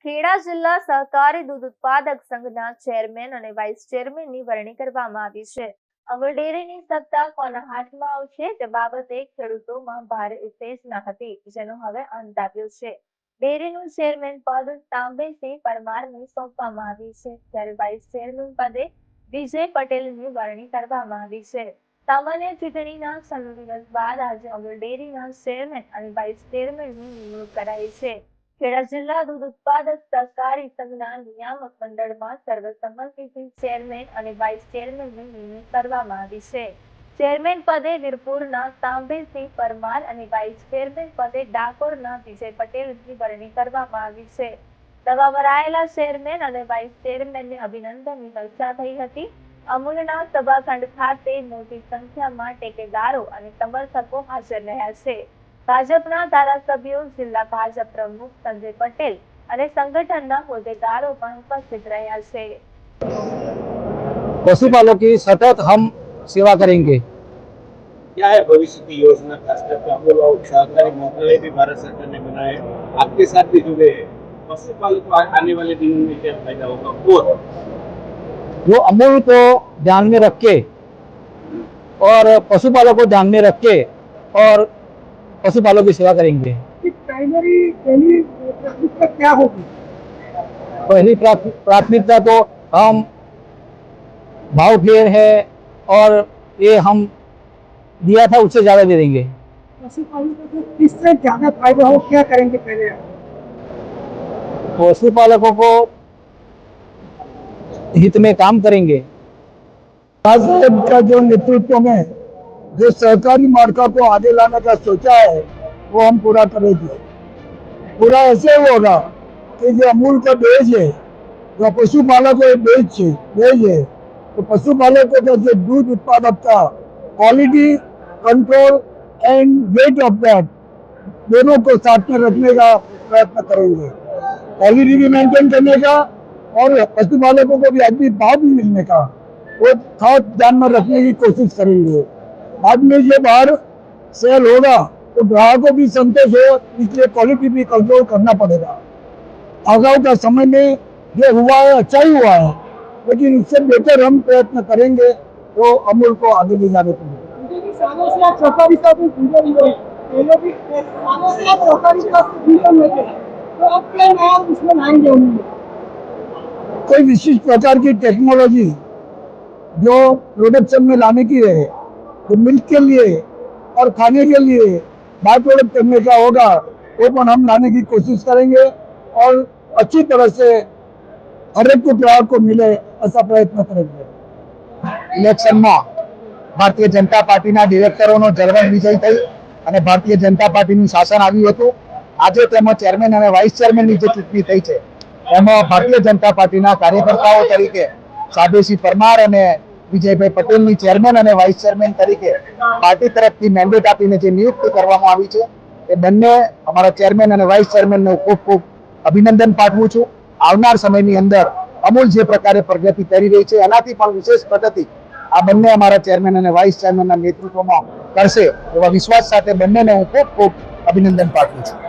ખેડા જિલ્લા સહકારી દૂધ ઉત્પાદક સંઘના ચેરમેન અને વાઇસ ચેરમેનની વરણી કરવામાં આવી છે. અમૂલ ડેરીની સત્તા કોના હાથમાં આવશે તે બાબતે ખેડૂતોમાં ભારે ઉત્તેજના હતી, જેનો હવે અંત આવ્યો છે. ડેરીનું ચેરમેન પદ તાંબેસિંહ પરમારને સોંપવામાં આવ્યું છે, જ્યારે વાઇસ ચેરમેન પદે વિજય પટેલની વરણી કરવામાં આવી છે. સામાન્ય ચૂંટણીના 6 દિવસ બાદ આજે અમૂલ ડેરીના ચેરમેન અને વાઇસ ચેરમેનની નિમણૂક કરાઈ છે. ખેડા જિલ્લા દૂધ ઉત્પાદક સહકારી સંઘના નિયામક મંડળમાં સર્વસંમતિથી ચેરમેન અને વાઇસ ચેરમેનની નિમણૂક કરવામાં આવી છે. ચેરમેન પદે વીરપુરના તાંબેસિંહ પરમાર અને વાઇસ ચેરમેન પદે ડાકોરના વિજય પટેલની વરણી કરવામાં આવી છે. નવા વરાયેલા ચેરમેન અને વાઇસ ચેરમેનને અભિનંદનની ચર્ચા થઈ હતી. અમૂલના સભાખંડ ખાતે મોટી સંખ્યામાં ટેકેદારો અને સમર્થકો હાજર રહ્યા છે. ભાજપના ધારાસભ્યો, જિલ્લા ભાજપ પ્રમુખ સંજય પટેલ અને સંગઠનના હોદ્દેદારો પણ ઉપસ્થિત રહ્યા છે. पशुपालकों की सतत हम सेवा करेंगे। क्या है भविष्य की योजना, खास करके अमूल और सहकारी मंत्रालय भी भारत सरकार ने बनाए, आपके साथ भी जुड़े हैं। पशुपालक को आने वाले दिनों में क्या फायदा होगा और जो अमूल को ध्यान में रख के और पशुपालकों को ध्यान में रख के और पशुपालकों की सेवा करेंगे। प्राइमरी प्राथमिकता क्या होगी? पहली प्राथमिकता तो हम भाव फेयर है और ये हम दिया था उससे ज्यादा दे देंगे। पशुपालकों को किससे ज्यादा फायदा हो, क्या करेंगे पहले? पशुपालकों को हित में काम करेंगे। साहब का जो नेतृत्व में जो सहकारी मार्का को आगे लाने का सोचा है वो हम पूरा करेंगे। पूरा ऐसे होगा कि जो अमूल का बेज है, जो पशुपालकों बेज है, तो पशुपालकों का जो दूध उत्पादकता, quality control and weight of that दोनों को साथ में रखने का प्रयत्न करेंगे। क्वालिटी भी मेंटेन करने का और पशुपालकों को भी वाजिब भाव भी मिलने का वो खास ध्यान में रखने की कोशिश करेंगे। बाद में ये बाहर सेल होगा तो ग्राहक को भी संतोष हो, इसलिए क्वालिटी भी कंट्रोल करना पड़ेगा। आगाऊ का समय में ये हुआ है, अच्छा ही हुआ है, लेकिन इससे बेहतर हम प्रयत्न करेंगे तो अमूल को आगे ले जाने के लिए। कोई विशिष्ट प्रकार की टेक्नोलॉजी जो प्रोडक्शन में लाने की है, तो मिल्क के लिए और खाने के लिए बाय प्रोडक्ट करने का होगा, वो पण हम लाने की कोशिश करेंगे और अच्छी तरह से हर एक को ग्राहक को मिले ऐसा प्रयत्न करेंगे। ઇલેક્શનમાં ભારતીય જનતા પાર્ટીના ડિરેક્ટરોનો જળવાન વિજય થઈ અને ભારતીય જનતા પાર્ટીનું શાસન આવ્યું હતું. આજે તેમાં ચેરમેન અને વાઇસ ચેરમેનની જે ચૂંટણી થઈ છે એમાં ભારતીય જનતા પાર્ટીના કાર્યકર્તાઓ તરીકે તાંબેસિંહ પરમાર અને વિજયભાઈ પટેલની ચેરમેન અને વાઇસ ચેરમેન તરીકે પાર્ટી તરફથી મેન્ડેટ આપીને જે નિયુક્તિ કરવામાં આવી છે એ બંને અમારા ચેરમેન અને વાઇસ ચેરમેનને ખૂબ ખૂબ અભિનંદન પાઠવું છું. આવનાર સમયની અંદર અમૂલ જે પ્રકારે પ્રગતિ કરી રહી છે એનાથી પણ વિશેષ પ્રગતિ આ બંને અમારા ચેરમેન અને વાઇસ ચેરમેનના નેતૃત્વમાં કરશે એવા વિશ્વાસ સાથે બંનેને હું ખૂબ ખૂબ અભિનંદન પાઠવું છું.